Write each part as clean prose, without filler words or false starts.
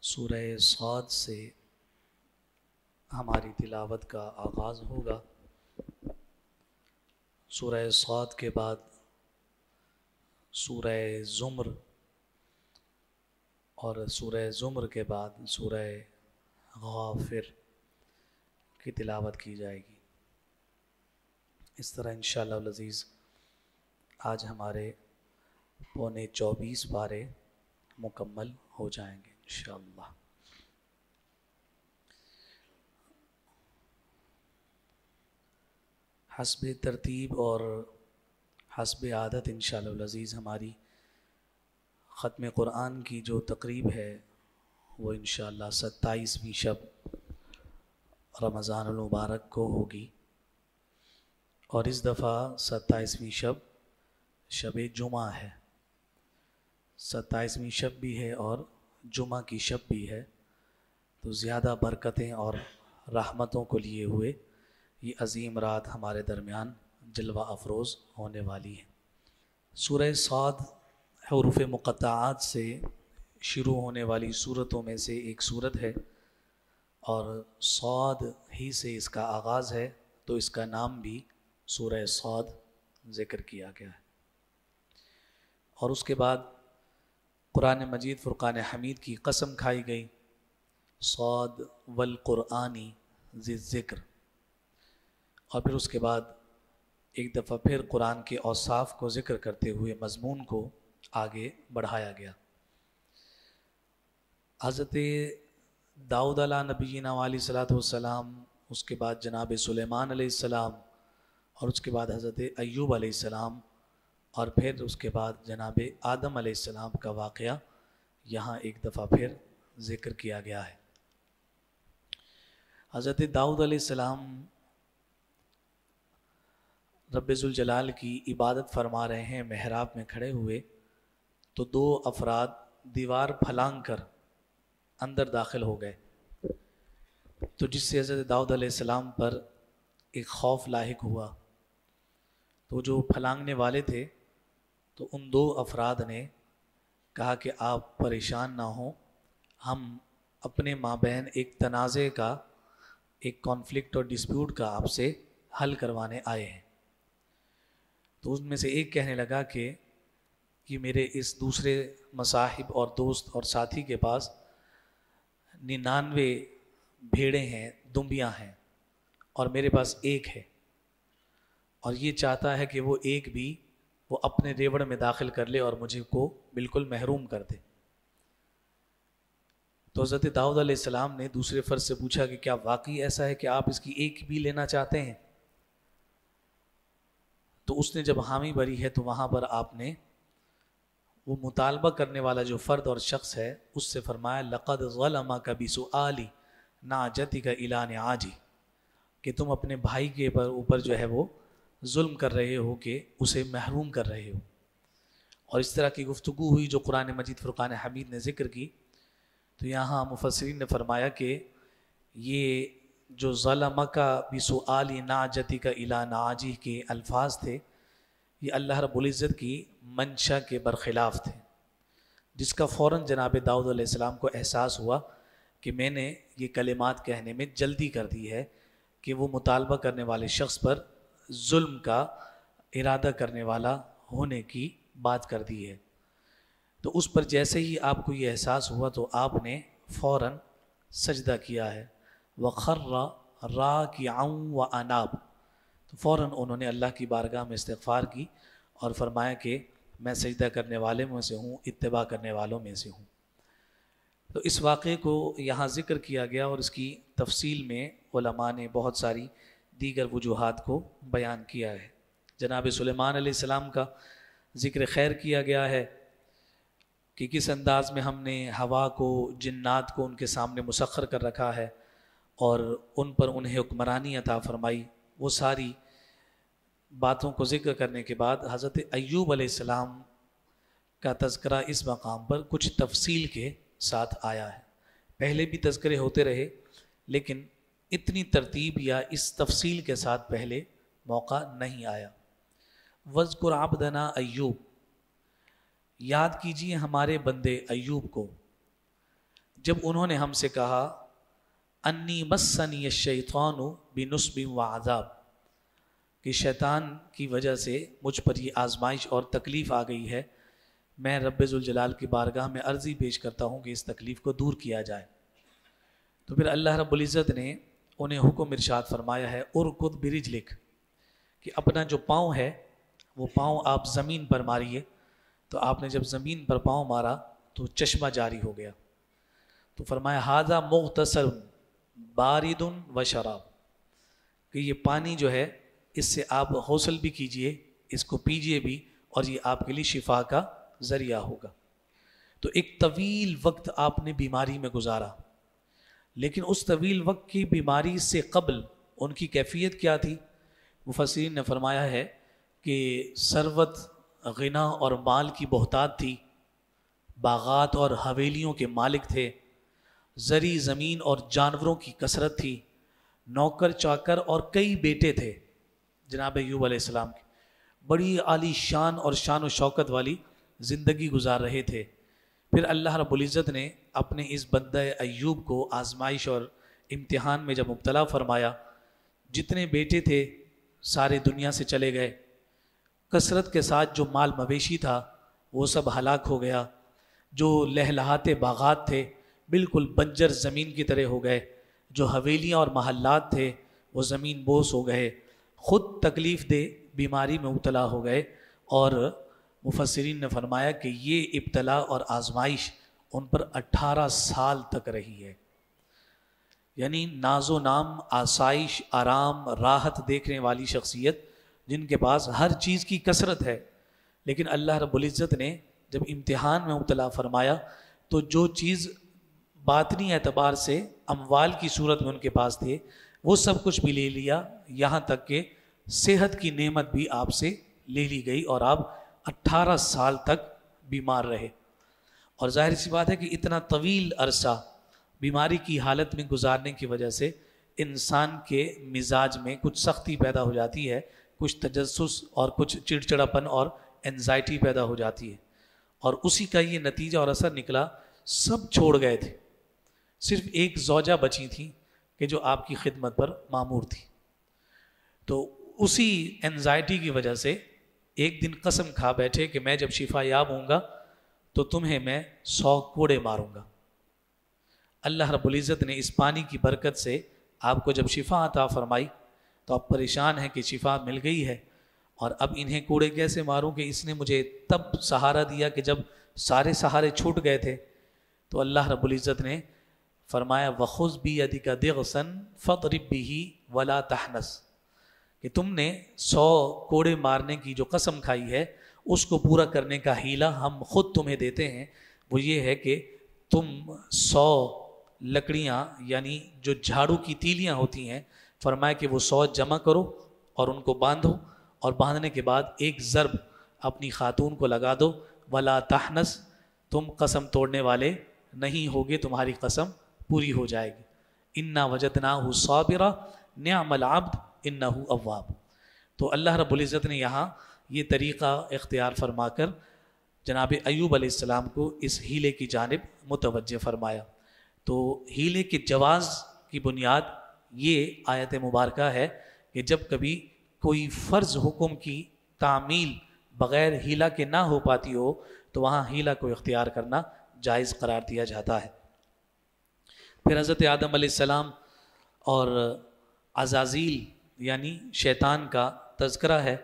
سورہ صاد سے ہماری تلاوت کا آغاز ہوگا۔ سورہ صاد کے بعد سورہ زمر اور سورہ زمر کے بعد سورہ غافر کی تلاوت کی جائے گی۔ اس طرح انشاءاللہ العزیز آج ہمارے 24 پارے مکمل ہو جائیں گے انشاءاللہ۔ حسب ترتیب اور حسب عادت انشاءاللہ العزیز ہماری ختم قرآن کی جو تقریب ہے وہ انشاءاللہ 27ویں شب رمضان المبارک کو ہوگی، اور اس دفعہ 27ویں شب جمعہ ہے۔ 27ویں شب بھی ہے اور جمعہ کی شب بھی ہے، تو زیادہ برکتیں اور رحمتوں کو لیے ہوئے یہ عظیم رات ہمارے درمیان جلوہ افروز ہونے والی ہے۔ سورہ صاد حروف مقطعات سے شروع ہونے والی صورتوں میں سے ایک صورت ہے، اور صاد ہی سے اس کا آغاز ہے، تو اس کا نام بھی سورہ صاد ذکر کیا گیا ہے۔ اور اس کے بعد قرآن مجید فرقان حمید کی قسم کھائی گئی، صاد والقرآنی ذی الذکر، اور پھر اس کے بعد ایک دفعہ پھر قرآن کے اوصاف کو ذکر کرتے ہوئے مضمون کو آگے بڑھایا گیا۔ حضرت داؤد علیہ نبینا علیہ صلاۃ والسلام، اس کے بعد جناب سلیمان علیہ السلام، اور اس کے بعد حضرت ایوب علیہ السلام، اور پھر اس کے بعد جناب آدم علیہ السلام کا واقعہ یہاں ایک دفعہ پھر ذکر کیا گیا ہے۔ حضرت داؤد علیہ السلام رب ذوالجلال کی عبادت فرما رہے ہیں محراب میں کھڑے ہوئے، تو دو افراد دیوار پھلانگ کر اندر داخل ہو گئے، تو جس سے حضرت داؤد علیہ السلام پر ایک خوف لاحق ہوا۔ تو جو پھلانگنے والے تھے تو ان دو افراد نے کہا کہ آپ پریشان نہ ہوں، ہم اپنے مابین ایک تنازع کا، ایک کانفلکٹ اور ڈسپیوٹ کا آپ سے حل کروانے آئے ہیں۔ تو ان میں سے ایک کہنے لگا کہ یہ میرے اس دوسرے مصاحب اور دوست اور ساتھی کے پاس 99 بھیڑیں ہیں، دمبیاں ہیں، اور میرے پاس ایک ہے، اور یہ چاہتا ہے کہ وہ ایک بھی وہ اپنے ریوڑ میں داخل کر لے اور مجھے کو بالکل محروم کر دے۔ تو حضرت داؤد علیہ السلام نے دوسرے فرد سے پوچھا کہ کیا واقعی ایسا ہے کہ آپ اس کی ایک بھی لینا چاہتے ہیں؟ تو اس نے جب حامی بھری ہے تو وہاں پر آپ نے وہ مطالبہ کرنے والا جو فرد اور شخص ہے اس سے فرمایا لقد ظلمک بسؤال نعجتک الی نعاجی، کہ تم اپنے بھائی کے اوپر جو ہے وہ ظلم کر رہے ہو، کہ اسے محروم کر رہے ہو۔ اور اس طرح کی گفتگو ہوئی جو قرآن مجید فرقان حمید نے ذکر کی۔ تو یہاں مفسرین نے فرمایا کہ یہ جو ظلمک بسؤال نعجتک الی نعاجی کے الفاظ تھے، یہ اللہ رب العزت کی منشا کے برخلاف تھے، جس کا فوراً جناب داؤد علیہ السلام کو احساس ہوا کہ میں نے یہ کلمات کہنے میں جلدی کر دی ہے کہ وہ مطالبہ کرنے والے شخص پر ظلم کا ارادہ کرنے والا ہونے کی بات کر دی ہے۔ تو اس پر جیسے ہی آپ کو یہ احساس ہوا تو آپ نے فوراً سجدہ کیا ہے، وَخَرَّ رَاكِعًا وَأَنَابَ، تو فوراً انہوں نے اللہ کی بارگاہ میں استغفار کی اور فرمایا کہ میں سجدہ کرنے والے میں سے ہوں، اتباع کرنے والوں میں سے ہوں۔ تو اس واقعے کو یہاں ذکر کیا گیا، اور اس کی تفصیل میں علماء نے بہت ساری دیگر وجوہات کو بیان کیا ہے۔ جناب سلیمان علیہ السلام کا ذکر خیر کیا گیا ہے کہ کس انداز میں ہم نے ہوا کو، جنات کو ان کے سامنے مسخر کر رکھا ہے اور ان پر انہیں حکمرانی عطا فرمائی۔ وہ ساری باتوں کو ذکر کرنے کے بعد حضرت ایوب علیہ السلام کا تذکرہ اس مقام پر کچھ تفصیل کے ساتھ آیا ہے۔ پہلے بھی تذکرے ہوتے رہے، لیکن اتنی ترتیب یا اس تفصیل کے ساتھ پہلے موقع نہیں آیا۔ وَاذْكُرْ عَبْدَنَا ایوب، یاد کیجئے ہمارے بندے ایوب کو، جب انہوں نے ہم سے کہا انی مسنی الشیطان بنصب وعذاب، کہ شیطان کی وجہ سے مجھ پر یہ آزمائش اور تکلیف آ گئی ہے، میں رب ذوالجلال کی بارگاہ میں عرضی پیش کرتا ہوں کہ اس تکلیف کو دور کیا جائے۔ تو پھر اللہ رب العزت نے انہیں حکم ارشاد فرمایا ہے ارکض برجلک، کہ اپنا جو پاؤں ہے وہ پاؤں آپ زمین پر ماریے۔ تو آپ نے جب زمین پر پاؤں مارا تو چشمہ جاری ہو گیا۔ تو فرمایا ھذا مغتسل بارد و شراب، کہ یہ پانی جو ہے اس سے آپ غسل بھی کیجئے، اس کو پیجئے بھی، اور یہ آپ کے لیے شفا کا ذریعہ ہوگا۔ تو ایک طویل وقت آپ نے بیماری میں گزارا، لیکن اس طویل وقت کی بیماری سے قبل ان کی کیفیت کیا تھی؟ مفسرین نے فرمایا ہے کہ ثروت، غنا اور مال کی بہتات تھی، باغات اور حویلیوں کے مالک تھے، زرعی زمین اور جانوروں کی کثرت تھی، نوکر چاکر اور کئی بیٹے تھے جناب ایوب علیہ السلام کے، بڑی عالی شان اور شان و شوکت والی زندگی گزار رہے تھے۔ پھر اللہ رب العزت نے اپنے اس بندہ ایوب کو آزمائش اور امتحان میں جب مبتلا فرمایا، جتنے بیٹے تھے سارے دنیا سے چلے گئے، کثرت کے ساتھ جو مال مویشی تھا وہ سب ہلاک ہو گیا، جو لہلہاتے باغات تھے بالکل بنجر زمین کی طرح ہو گئے، جو حویلیاں اور محلات تھے وہ زمین بوس ہو گئے، خود تکلیف دہ بیماری میں مبتلا ہو گئے۔ اور مفسرین نے فرمایا کہ یہ ابتلا اور آزمائش ان پر 18 سال تک رہی ہے، یعنی ناز و نام، آسائش، آرام، راحت دیکھنے والی شخصیت جن کے پاس ہر چیز کی کثرت ہے، لیکن اللہ رب العزت نے جب امتحان میں مبتلا فرمایا تو جو چیز باطنی اعتبار سے اموال کی صورت میں ان کے پاس تھے وہ سب کچھ بھی لے لیا، یہاں تک کہ صحت کی نعمت بھی آپ سے لے لی گئی اور آپ 18 سال تک بیمار رہے۔ اور ظاہر سی بات ہے کہ اتنا طویل عرصہ بیماری کی حالت میں گزارنے کی وجہ سے انسان کے مزاج میں کچھ سختی پیدا ہو جاتی ہے، کچھ تجسس اور کچھ چڑچڑاپن اور انزائٹی پیدا ہو جاتی ہے، اور اسی کا یہ نتیجہ اور اثر نکلا۔ سب چھوڑ گئے تھے، صرف ایک زوجہ بچی تھی کہ جو آپ کی خدمت پر مامور تھی۔ تو اسی انزائٹی کی وجہ سے ایک دن قسم کھا بیٹھے کہ میں جب شفا یاب ہوں گا تو تمہیں میں 100 کوڑے ماروں گا۔ اللہ رب العزت نے اس پانی کی برکت سے آپ کو جب شفا عطا فرمائی تو آپ پریشان ہیں کہ شفا مل گئی ہے، اور اب انہیں کوڑے کیسے ماروں کہ اس نے مجھے تب سہارا دیا کہ جب سارے سہارے چھوٹ گئے تھے۔ تو اللہ رب العزت نے فرمایا وَخُذْ بِيَدِكَ ضِغْثًا فَاضْرِب بِهِ وَلَا تَحْنَثْ، کہ تم نے 100 کوڑے مارنے کی جو قسم کھائی ہے اس کو پورا کرنے کا ہیلہ ہم خود تمہیں دیتے ہیں، وہ یہ ہے کہ تم 100 لکڑیاں یعنی جو جھاڑو کی تیلیاں ہوتی ہیں، فرمایا کہ وہ 100 جمع کرو اور ان کو باندھو، اور باندھنے کے بعد ایک ضرب اپنی خاتون کو لگا دو، وَلَا تَحْنَثْ، تم قسم توڑنے والے نہیں ہوگے، تمہاری قسم پوری ہو جائے گی۔ اِنَّا وَجَدْنَاهُ صَابِرًا نِعْمَ الْعَبْدُ إِنَّهُ أَوَّابٌ۔ تو اللہ رب العزت نے یہاں یہ طریقہ اختیار فرما کر جناب ایوب علیہ السلام کو اس ہیلے کی جانب متوجہ فرمایا۔ تو ہیلے کے جواز کی بنیاد یہ آیت مبارکہ ہے کہ جب کبھی کوئی فرض حکم کی تعمیل بغیر ہیلہ کے نہ ہو پاتی ہو تو وہاں ہیلہ کو اختیار کرنا جائز قرار دیا جاتا ہے۔ پھر حضرت آدم علیہ السلام اور عزازیل یعنی شیطان کا تذکرہ ہے،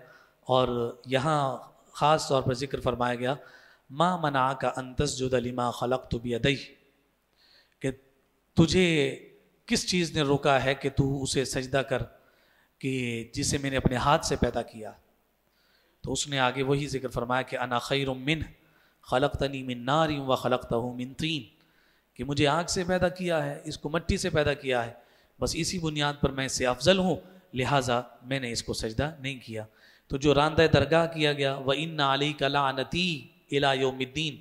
اور یہاں خاص طور پر ذکر فرمایا گیا ما منعک ان تسجد لما خلقت بیدی، کہ تجھے کس چیز نے روکا ہے کہ تو اسے سجدہ کر کہ جسے میں نے اپنے ہاتھ سے پیدا کیا۔ تو اس نے آگے وہی ذکر فرمایا کہ انا خیر منہ خلقتنی من نار وخلقتہ من طین، کہ مجھے آگ سے پیدا کیا ہے، اس کو مٹی سے پیدا کیا ہے، بس اسی بنیاد پر میں اس سے افضل ہوں، لہٰذا میں نے اس کو سجدہ نہیں کیا۔ تو جو راندہ درگاہ کیا گیا وَإِنَّ عَلَيْكَ لَعْنَتِي إِلَىٰ يَوْمِ الدِّينِ،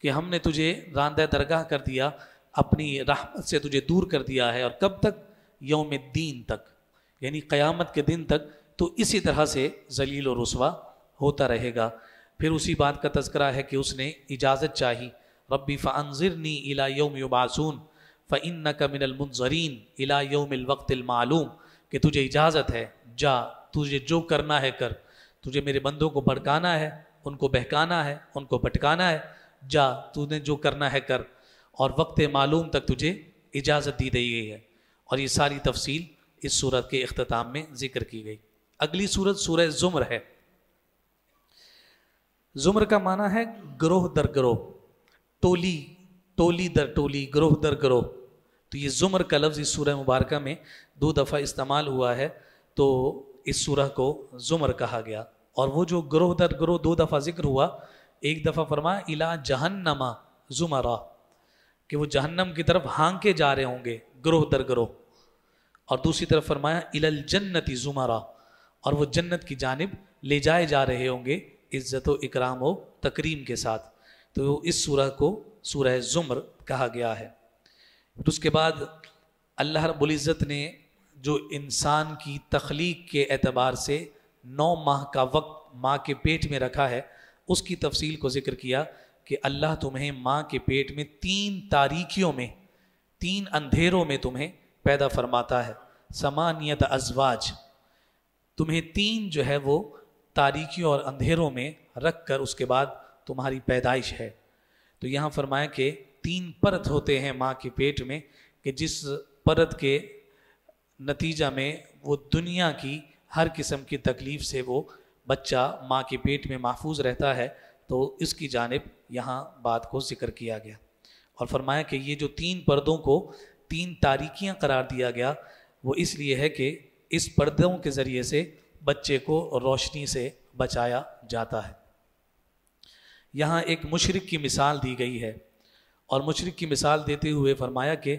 کہ ہم نے تجھے راندہ درگاہ کر دیا، اپنی رحمت سے تجھے دور کر دیا ہے، اور کب تک؟ یوم الدین تک، یعنی قیامت کے دن تک تو اسی طرح سے ذلیل و رسوا ہوتا رہے گا۔ پھر اسی بات کا تذکرہ ہے کہ اس نے اجازت چاہی، ربی فانظرنی الی یوم یبعثون، فَإِنَّكَ مِنَ الْمُنظَرِينَ إِلَى يَوْمِ الْوَقْتِ الْمَعْلُومِ کہ تجھے اجازت ہے، جا تجھے جو کرنا ہے کر، تجھے میرے بندوں کو بھڑکانا ہے، ان کو بہکانا ہے، ان کو بھٹکانا ہے، جا تو نے جو کرنا ہے کر، اور وقت معلوم تک تجھے اجازت دی گئی ہے۔ اور یہ ساری تفصیل اس سورت کے اختتام میں ذکر کی گئی۔ اگلی سورت سورہ زمر ہے۔ زمر کا معنی ہے گروہ در گروہ، ٹولی، ٹولی در ٹولی، گروہ در گروہ۔ تو یہ زمر کا لفظ اس سورہ مبارکہ میں 2 دفعہ استعمال ہوا ہے، تو اس سورہ کو زمر کہا گیا۔ اور وہ جو گروہ در گروہ 2 دفعہ ذکر ہوا، ایک دفعہ فرمایا الا جہنم زمرا کہ وہ جہنم کی طرف ہانکے جا رہے ہوں گے گروہ در گروہ، اور دوسری طرف فرمایا الی الجنت زمرا اور وہ جنت کی جانب لے جائے جا رہے ہوں گے عزت و اکرام و تکریم کے ساتھ۔ تو اس سورہ کو سورہ زمر کہا گیا ہے۔ پھر اس کے بعد اللہ رب العزت نے جو انسان کی تخلیق کے اعتبار سے 9 ماہ کا وقت ماں کے پیٹ میں رکھا ہے، اس کی تفصیل کو ذکر کیا کہ اللہ تمہیں ماں کے پیٹ میں 3 تاریکیوں میں، 3 اندھیروں میں تمہیں پیدا فرماتا ہے۔ ثمانیت ازواج، تمہیں 3 جو ہے وہ تاریکیوں اور اندھیروں میں رکھ کر اس کے بعد تمہاری پیدائش ہے۔ تو یہاں فرمایا کہ 3 پرت ہوتے ہیں ماں کے پیٹ میں، کہ جس پرت کے نتیجہ میں وہ دنیا کی ہر قسم کی تکلیف سے وہ بچہ ماں کے پیٹ میں محفوظ رہتا ہے، تو اس کی جانب یہاں بات کو ذکر کیا گیا۔ اور فرمایا کہ یہ جو 3 پردوں کو 3 تاریکیاں قرار دیا گیا، وہ اس لیے ہے کہ اس پردوں کے ذریعے سے بچے کو روشنی سے بچایا جاتا ہے۔ یہاں ایک مشرک کی مثال دی گئی ہے، اور مشرک کی مثال دیتے ہوئے فرمایا کہ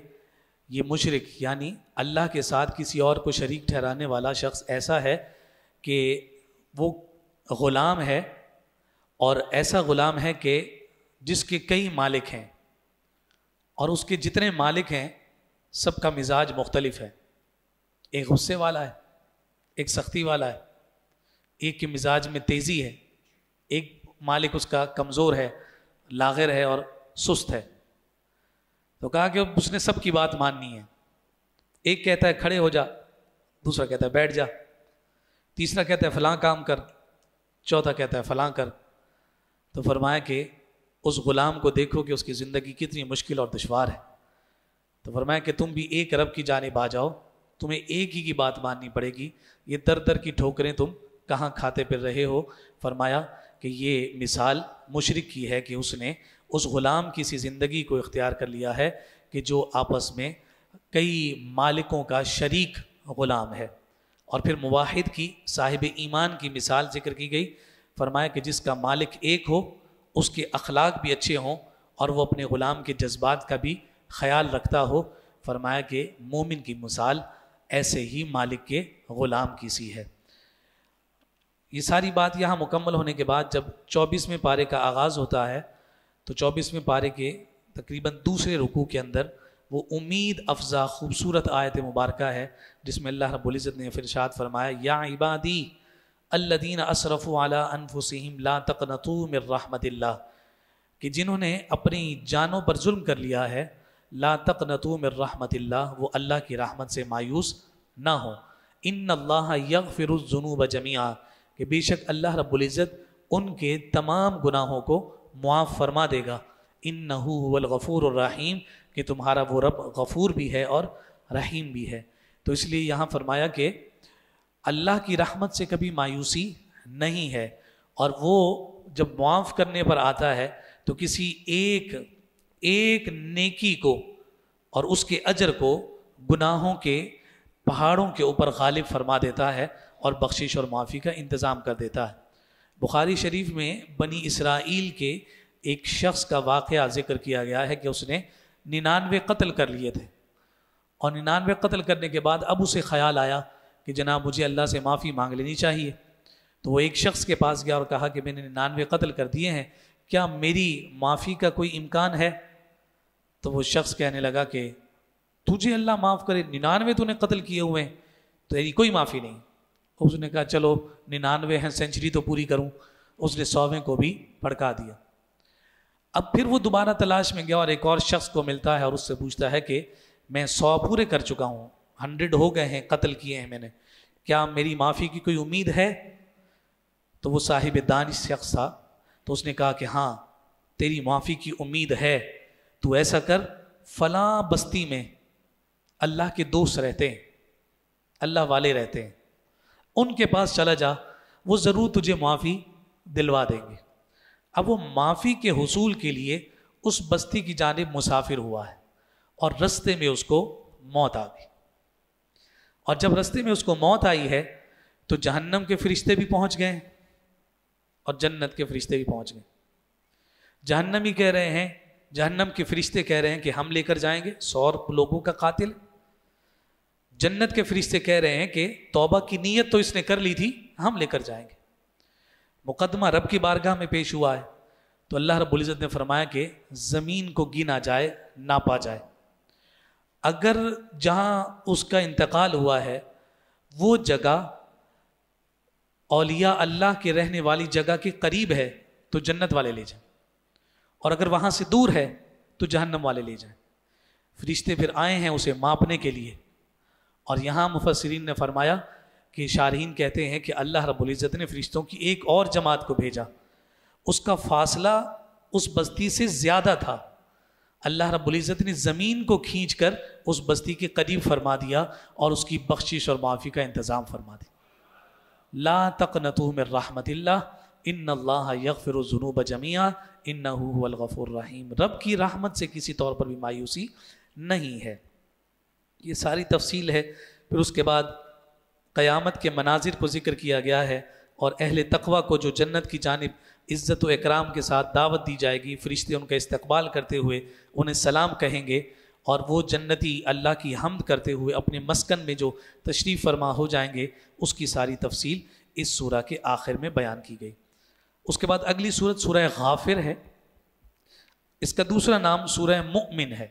یہ مشرک یعنی اللہ کے ساتھ کسی اور کو شریک ٹھہرانے والا شخص ایسا ہے کہ وہ غلام ہے، اور ایسا غلام ہے کہ جس کے کئی مالک ہیں، اور اس کے جتنے مالک ہیں سب کا مزاج مختلف ہے۔ ایک غصے والا ہے، ایک سختی والا ہے، ایک کے مزاج میں تیزی ہے، ایک مالک اس کا کمزور ہے، لاغر ہے اور سست ہے۔ تو کہا کہ اس نے سب کی بات ماننی ہے۔ ایک کہتا ہے کھڑے ہو جا، دوسرا کہتا ہے بیٹھ جا، تیسرا کہتا ہے فلاں کام کر، چوتھا کہتا ہے فلاں کر۔ تو فرمایا کہ اس غلام کو دیکھو کہ اس کی زندگی کتنی مشکل اور دشوار ہے۔ تو فرمایا کہ تم بھی ایک رب کی جانب آ جاؤ، تمہیں ایک ہی کی بات ماننی پڑے گی، یہ در در کی ٹھوکریں تم کہاں کھاتے پھر رہے ہو۔ فرمایا کہ یہ مثال مشرک کی ہے کہ اس نے اس غلام کی سی زندگی کو اختیار کر لیا ہے کہ جو آپس میں کئی مالکوں کا شریک غلام ہے۔ اور پھر موحد کی، صاحب ایمان کی مثال ذکر کی گئی۔ فرمایا کہ جس کا مالک ایک ہو، اس کے اخلاق بھی اچھے ہوں، اور وہ اپنے غلام کے جذبات کا بھی خیال رکھتا ہو۔ فرمایا کہ مومن کی مثال ایسے ہی مالک کے غلام کی سی ہے۔ یہ ساری بات یہاں مکمل ہونے کے بعد جب 24ویں پارے کا آغاز ہوتا ہے، تو 24ویں پارے کے تقریباً دوسرے رکوع کے اندر وہ امید افزا خوبصورت آیت مبارکہ ہے، جس میں اللہ رب العزت نے ارشاد فرمایا یا عبادی الذین اسرفوا علی انفسہم لا تقنطوا من رحمت اللہ، کہ جنہوں نے اپنی جانوں پر ظلم کر لیا ہے، لا تقنطوا من رحمت اللہ، وہ اللہ کی رحمت سے مایوس نہ ہوں۔ ان اللہ یغفر الذنوب جميعا، کہ بے شک اللہ رب العزت ان کے تمام گناہوں کو معاف فرما دے گا۔ انہ هو الغفور الرحیم، کہ تمہارا وہ رب غفور بھی ہے اور رحیم بھی ہے۔ تو اس لیے یہاں فرمایا کہ اللہ کی رحمت سے کبھی مایوسی نہیں ہے، اور وہ جب معاف کرنے پر آتا ہے تو کسی ایک نیکی کو اور اس کے اجر کو گناہوں کے پہاڑوں کے اوپر غالب فرما دیتا ہے اور بخشش اور معافی کا انتظام کر دیتا ہے۔ بخاری شریف میں بنی اسرائیل کے ایک شخص کا واقعہ ذکر کیا گیا ہے کہ اس نے 99 قتل کر لیے تھے، اور 99 قتل کرنے کے بعد اب اسے خیال آیا کہ جناب مجھے اللہ سے معافی مانگ لینی چاہیے۔ تو وہ ایک شخص کے پاس گیا اور کہا کہ میں نے 99 قتل کر دیے ہیں، کیا میری معافی کا کوئی امکان ہے؟ تو وہ شخص کہنے لگا کہ تجھے اللہ معاف کرے، 99 تو نے قتل کیے ہوئے ہیں، تو یعنی کوئی معافی نہیں۔ اس نے کہا چلو 99 ہیں، سینچری تو پوری کروں۔ اس نے 100ویں کو بھی بھڑکا دیا۔ اب پھر وہ دوبارہ تلاش میں گیا اور ایک اور شخص کو ملتا ہے اور اس سے پوچھتا ہے کہ میں 100 پورے کر چکا ہوں، 100 ہو گئے ہیں، قتل کیے ہیں میں نے، کیا میری معافی کی کوئی امید ہے؟ تو وہ صاحب دانش شخص تھا، تو اس نے کہا کہ ہاں تیری معافی کی امید ہے، تو ایسا کر، فلاں بستی میں اللہ کے دوست رہتے ہیں، اللہ والے رہتے ہیں، ان کے پاس چلا جا، وہ ضرور تجھے معافی دلوا دیں گے۔ اب وہ معافی کے حصول کے لیے اس بستی کی جانب مسافر ہوا ہے اور رستے میں اس کو موت آ گئی، اور جب رستے میں اس کو موت آئی ہے تو جہنم کے فرشتے بھی پہنچ گئے اور جنت کے فرشتے بھی پہنچ گئے۔ جہنمی کہہ رہے ہیں، جہنم کے فرشتے کہہ رہے ہیں کہ ہم لے کر جائیں گے 100 لوگوں کا قاتل۔ جنت کے فرشتے کہہ رہے ہیں کہ توبہ کی نیت تو اس نے کر لی تھی، ہم لے کر جائیں گے۔ مقدمہ رب کی بارگاہ میں پیش ہوا ہے تو اللہ رب العزت نے فرمایا کہ زمین کو گنا جائے، ناپا جائے، اگر جہاں اس کا انتقال ہوا ہے وہ جگہ اولیاء اللہ کے رہنے والی جگہ کے قریب ہے تو جنت والے لے جائیں، اور اگر وہاں سے دور ہے تو جہنم والے لے جائیں۔ فرشتے پھر آئے ہیں اسے ماپنے کے لیے، اور یہاں مفسرین نے فرمایا کہ شارحین کہتے ہیں کہ اللہ رب العزت نے فرشتوں کی ایک اور جماعت کو بھیجا، اس کا فاصلہ اس بستی سے زیادہ تھا، اللہ رب العزت نے زمین کو کھینچ کر اس بستی کے قریب فرما دیا اور اس کی بخشش اور معافی کا انتظام فرما دیا۔ لا تقنطوا من رحمت اللہ ان اللہ یغفر الذنوب جميعا انہ هو الغفور الرحیم۔ رب کی رحمت سے کسی طور پر بھی مایوسی نہیں ہے۔ یہ ساری تفصیل ہے۔ پھر اس کے بعد قیامت کے مناظر کو ذکر کیا گیا ہے، اور اہل تقوی کو جو جنت کی جانب عزت و اکرام کے ساتھ دعوت دی جائے گی، فرشتے ان کا استقبال کرتے ہوئے انہیں سلام کہیں گے، اور وہ جنتی اللہ کی حمد کرتے ہوئے اپنے مسکن میں جو تشریف فرما ہو جائیں گے، اس کی ساری تفصیل اس سورہ کے آخر میں بیان کی گئی۔ اس کے بعد اگلی سورت سورہ غافر ہے، اس کا دوسرا نام سورہ مؤمن ہے۔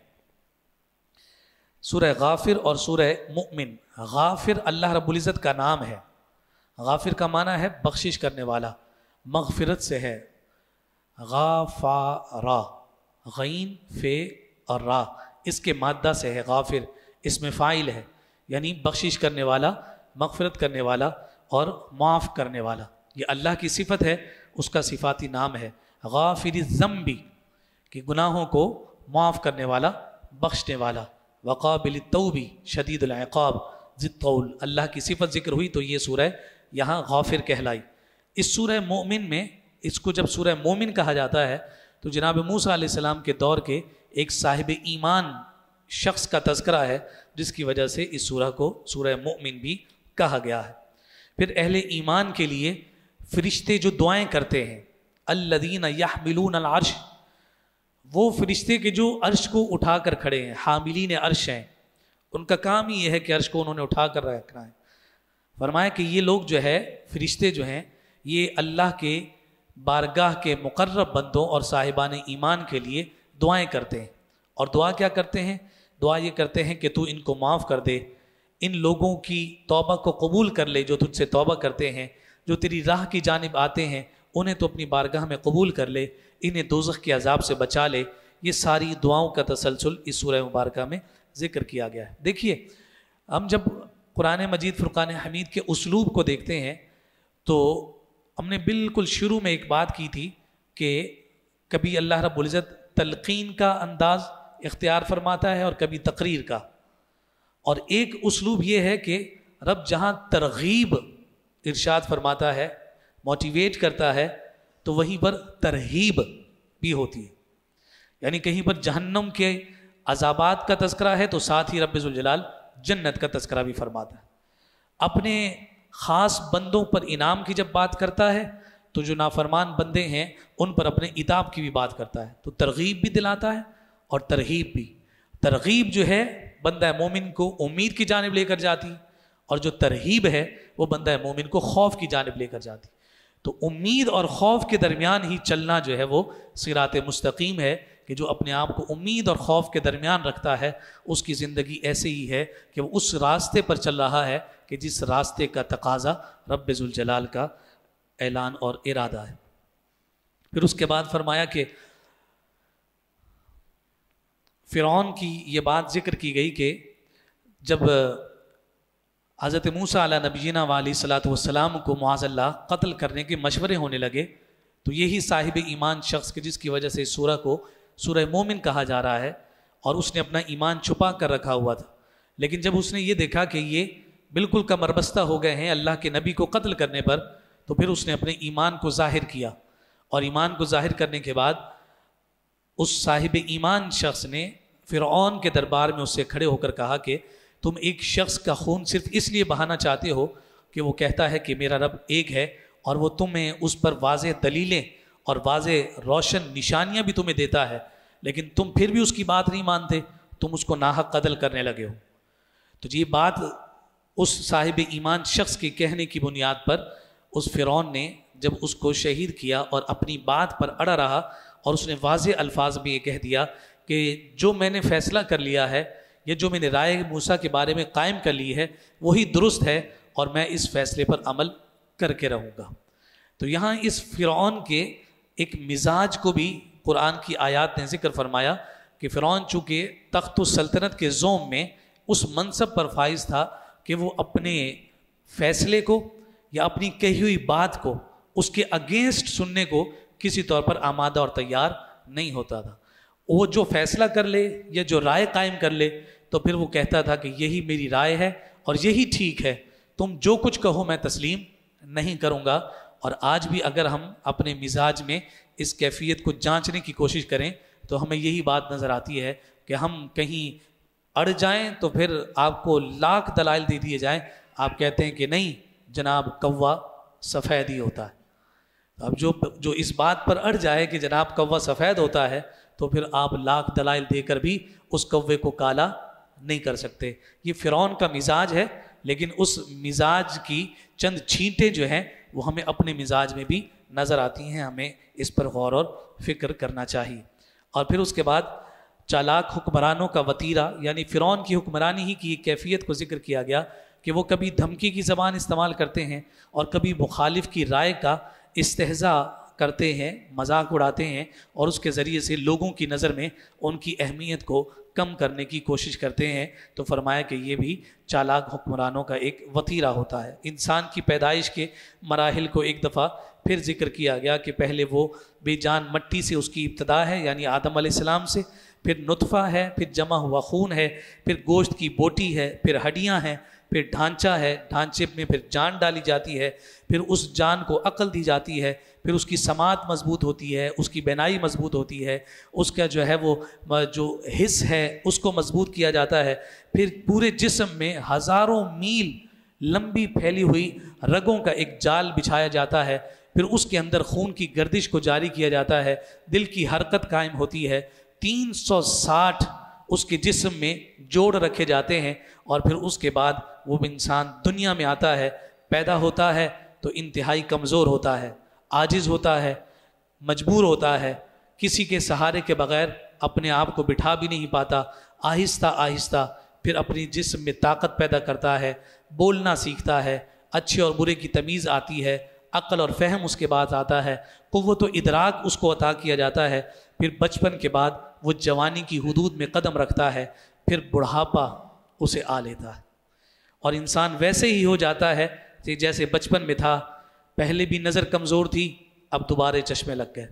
سورہ غافر اور سورہ مؤمن، غافر اللہ رب العزت کا نام ہے، غافر کا معنی ہے بخشش کرنے والا، مغفرت سے ہے، غافارا، غین فے اور را، اس کے مادہ سے ہے غافر، اس میں فاعل ہے، یعنی بخشش کرنے والا، مغفرت کرنے والا اور معاف کرنے والا۔ یہ اللہ کی صفت ہے، اس کا صفاتی نام ہے غافر الذنب، کہ گناہوں کو معاف کرنے والا، بخشنے والا، وقابل التوب شدید العقاب ذی الطول، اللہ کی صفت ذکر ہوئی تو یہ سورہ یہاں غافر کہلائی۔ اس سورہ مومن میں، اس کو جب سورہ مومن کہا جاتا ہے تو جناب موسیٰ علیہ السلام کے دور کے ایک صاحب ایمان شخص کا تذکرہ ہے، جس کی وجہ سے اس سورہ کو سورہ مومن بھی کہا گیا ہے۔ پھر اہل ایمان کے لیے فرشتے جو دعائیں کرتے ہیں، الذین یحملون العرش، وہ فرشتے کے جو عرش کو اٹھا کر کھڑے ہیں، حاملین عرش ہیں، ان کا کام ہی یہ ہے کہ عرش کو انہوں نے اٹھا کر رکھنا ہے۔ فرمایا کہ یہ لوگ جو ہے، فرشتے جو ہیں، یہ اللہ کے بارگاہ کے مقرب بندوں اور صاحبان ایمان کے لیے دعائیں کرتے ہیں، اور دعا کیا کرتے ہیں؟ دعا یہ کرتے ہیں کہ تو ان کو معاف کر دے، ان لوگوں کی توبہ کو قبول کر لے جو تجھ سے توبہ کرتے ہیں، جو تیری راہ کی جانب آتے ہیں انہیں تو اپنی بارگاہ میں قبول کر لے، انہیں دوزخ کے عذاب سے بچا لے۔ یہ ساری دعاؤں کا تسلسل اس سورہ مبارکہ میں ذکر کیا گیا ہے۔ دیکھیے، ہم جب قرآن مجید فرقان حمید کے اسلوب کو دیکھتے ہیں تو ہم نے بالکل شروع میں ایک بات کی تھی کہ کبھی اللہ رب العزت تلقین کا انداز اختیار فرماتا ہے اور کبھی تقریر کا، اور ایک اسلوب یہ ہے کہ رب جہاں ترغیب ارشاد فرماتا ہے، موٹیویٹ کرتا ہے، تو وہیں پر ترہیب بھی ہوتی ہے، یعنی کہیں پر جہنم کے عذابات کا تذکرہ ہے تو ساتھ ہی رب ذوالجلال جنت کا تذکرہ بھی فرماتا ہے۔ اپنے خاص بندوں پر انعام کی جب بات کرتا ہے تو جو نافرمان بندے ہیں ان پر اپنے عتاب کی بھی بات کرتا ہے، تو ترغیب بھی دلاتا ہے اور ترہیب بھی۔ ترغیب جو ہے بندہ مومن کو امید کی جانب لے کر جاتی، اور جو ترہیب ہے وہ بندہ مومن کو خوف کی جانب لے کر جاتی۔ تو امید اور خوف کے درمیان ہی چلنا جو ہے وہ صراط مستقیم ہے، کہ جو اپنے آپ کو امید اور خوف کے درمیان رکھتا ہے اس کی زندگی ایسے ہی ہے کہ وہ اس راستے پر چل رہا ہے کہ جس راستے کا تقاضا رب ذوالجلال کا اعلان اور ارادہ ہے۔ پھر اس کے بعد فرمایا کہ فرعون کی یہ بات ذکر کی گئی کہ جب حضرت موسیٰ علیہ نبینا علیہ الصلوۃ والسلام کو معاذ اللہ قتل کرنے کے مشورے ہونے لگے، تو یہی صاحب ایمان شخص کے جس کی وجہ سے اس سورہ کو سورہ مومن کہا جا رہا ہے، اور اس نے اپنا ایمان چھپا کر رکھا ہوا تھا، لیکن جب اس نے یہ دیکھا کہ یہ بالکل کمر بستہ ہو گئے ہیں اللہ کے نبی کو قتل کرنے پر، تو پھر اس نے اپنے ایمان کو ظاہر کیا، اور ایمان کو ظاہر کرنے کے بعد اس صاحب ایمان شخص نے فرعون کے دربار میں اس سے کھڑے ہو کر کہا کہ تم ایک شخص کا خون صرف اس لیے بہانا چاہتے ہو کہ وہ کہتا ہے کہ میرا رب ایک ہے، اور وہ تمہیں اس پر واضح دلیلیں اور واضح روشن نشانیاں بھی تمہیں دیتا ہے، لیکن تم پھر بھی اس کی بات نہیں مانتے، تم اس کو ناحق قتل کرنے لگے ہو۔ تو یہ بات اس صاحب ایمان شخص کے کہنے کی بنیاد پر اس فرعون نے جب اس کو شہید کیا اور اپنی بات پر اڑا رہا، اور اس نے واضح الفاظ میں یہ کہہ دیا کہ جو میں نے فیصلہ کر لیا ہے، یا جو میں نے رائے موسیٰ کے بارے میں قائم کر لی ہے وہی درست ہے، اور میں اس فیصلے پر عمل کر کے رہوں گا۔ تو یہاں اس فرعون کے ایک مزاج کو بھی قرآن کی آیات نے ذکر فرمایا کہ فرعون چونکہ تخت السلطنت کے زوم میں اس منصب پر فائز تھا کہ وہ اپنے فیصلے کو یا اپنی کہی ہوئی بات کو اس کے اگینسٹ سننے کو کسی طور پر آمادہ اور تیار نہیں ہوتا تھا۔ وہ جو فیصلہ کر لے یا جو رائے قائم کر لے تو پھر وہ کہتا تھا کہ یہی میری رائے ہے اور یہی ٹھیک ہے، تم جو کچھ کہو میں تسلیم نہیں کروں گا۔ اور آج بھی اگر ہم اپنے مزاج میں اس کیفیت کو جانچنے کی کوشش کریں تو ہمیں یہی بات نظر آتی ہے کہ ہم کہیں اڑ جائیں تو پھر آپ کو لاکھ دلائل دے دیے جائیں، آپ کہتے ہیں کہ نہیں جناب کوا سفید ہی ہوتا ہے۔ اب جو اس بات پر اڑ جائے کہ جناب کوا سفید ہوتا ہے تو پھر آپ لاکھ دلائل دے کر بھی اس کوے کو کالا نہیں کر سکتے۔ یہ فرعون کا مزاج ہے، لیکن اس مزاج کی چند چھینٹیں جو ہیں وہ ہمیں اپنے مزاج میں بھی نظر آتی ہیں، ہمیں اس پر غور اور فکر کرنا چاہیے۔ اور پھر اس کے بعد چالاک حکمرانوں کا وتیرہ، یعنی فرعون کی حکمرانی ہی کی کیفیت کو ذکر کیا گیا کہ وہ کبھی دھمکی کی زبان استعمال کرتے ہیں اور کبھی مخالف کی رائے کا استہزاء کرتے ہیں، مذاق اڑاتے ہیں، اور اس کے ذریعے سے لوگوں کی نظر میں ان کی اہمیت کو کم کرنے کی کوشش کرتے ہیں۔ تو فرمایا کہ یہ بھی چالاک حکمرانوں کا ایک وتیرہ ہوتا ہے۔ انسان کی پیدائش کے مراحل کو ایک دفعہ پھر ذکر کیا گیا کہ پہلے وہ بے جان مٹی سے اس کی ابتدا ہے، یعنی آدم علیہ السلام سے، پھر نطفہ ہے، پھر جمع ہوا خون ہے، پھر گوشت کی بوٹی ہے، پھر ہڈیاں ہیں، پھر ڈھانچہ ہے، ڈھانچے میں پھر جان ڈالی جاتی ہے، پھر اس جان کو عقل دی جاتی ہے، پھر اس کی سماعت مضبوط ہوتی ہے، اس کی بینائی مضبوط ہوتی ہے، اس کا جو ہے وہ جو حس ہے اس کو مضبوط کیا جاتا ہے، پھر پورے جسم میں ہزاروں میل لمبی پھیلی ہوئی رگوں کا ایک جال بچھایا جاتا ہے، پھر اس کے اندر خون کی گردش کو جاری کیا جاتا ہے، دل کی حرکت قائم ہوتی ہے، 360 اس کے جسم میں جوڑ رکھے جاتے ہیں، اور پھر اس کے بعد وہ انسان دنیا میں آتا ہے، پیدا ہوتا ہے تو انتہائی کمزور ہوتا ہے، عاجز ہوتا ہے، مجبور ہوتا ہے، کسی کے سہارے کے بغیر اپنے آپ کو بٹھا بھی نہیں پاتا، آہستہ آہستہ پھر اپنی جسم میں طاقت پیدا کرتا ہے، بولنا سیکھتا ہے، اچھے اور برے کی تمیز آتی ہے، عقل اور فہم اس کے بعد آتا ہے، قوت و ادراک اس کو عطا کیا جاتا ہے، پھر بچپن کے بعد وہ جوانی کی حدود میں قدم رکھتا ہے، پھر بڑھاپا اسے آ لیتا ہے، اور انسان ویسے ہی ہو جاتا ہے کہ جیسے بچپن میں تھا، پہلے بھی نظر کمزور تھی، اب دوبارہ چشمے لگ گئے،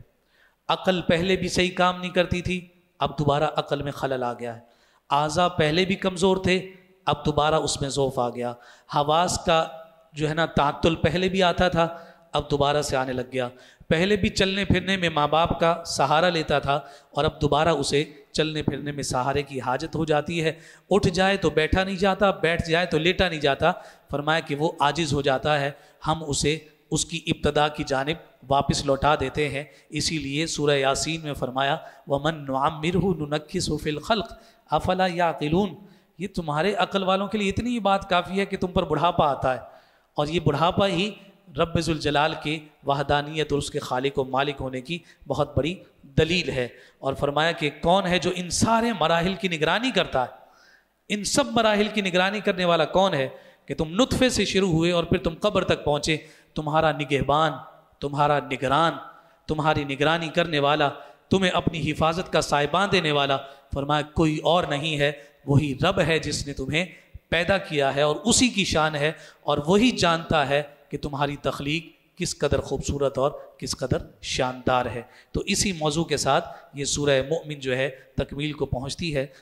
عقل پہلے بھی صحیح کام نہیں کرتی تھی، اب دوبارہ عقل میں خلل آ گیا ہے، اعضاء پہلے بھی کمزور تھے، اب دوبارہ اس میں ضعف آ گیا، حواس کا جو ہے نا تعطل پہلے بھی آتا تھا، اب دوبارہ سے آنے لگ گیا، پہلے بھی چلنے پھرنے میں ماں باپ کا سہارا لیتا تھا، اور اب دوبارہ اسے چلنے پھرنے میں سہارے کی حاجت ہو جاتی ہے، اٹھ جائے تو بیٹھا نہیں جاتا، بیٹھ جائے تو لیٹا نہیں جاتا، فرمایا کہ وہ عاجز ہو جاتا ہے، ہم اسے اس کی ابتدا کی جانب واپس لوٹا دیتے ہیں۔ اسی لیے سورہ یاسین میں فرمایا وَمَن نُعَمِّرْهُ نُنَكِّسْهُ فِي الْخَلْقِ أَفَلَا يَعْقِلُونَ، یہ تمہارے عقل والوں کے لیے اتنی ہی بات کافی ہے کہ تم پر بڑھاپا آتا ہے، اور یہ بڑھاپا ہی رب ذوالجلال کی وحدانیت اور اس کے خالق و مالک ہونے کی بہت بڑی دلیل ہے۔ اور فرمایا کہ کون ہے جو ان سارے مراحل کی نگرانی کرتا ہے، ان سب مراحل کی نگرانی کرنے والا کون ہے کہ تم نطفے سے شروع ہوئے اور پھر تم قبر تک پہنچے، تمہارا نگہبان، تمہارا نگران، تمہاری نگرانی کرنے والا تمہیں اپنی حفاظت کا سائبان دینے والا، فرمایا کوئی اور نہیں ہے، وہی رب ہے جس نے تمہیں پیدا کیا ہے اور اسی کی شان ہے، اور وہی جانتا ہے کہ تمہاری تخلیق کس قدر خوبصورت اور کس قدر شاندار ہے۔ تو اسی موضوع کے ساتھ یہ سورہ مومن جو ہے تکمیل کو پہنچتی ہے۔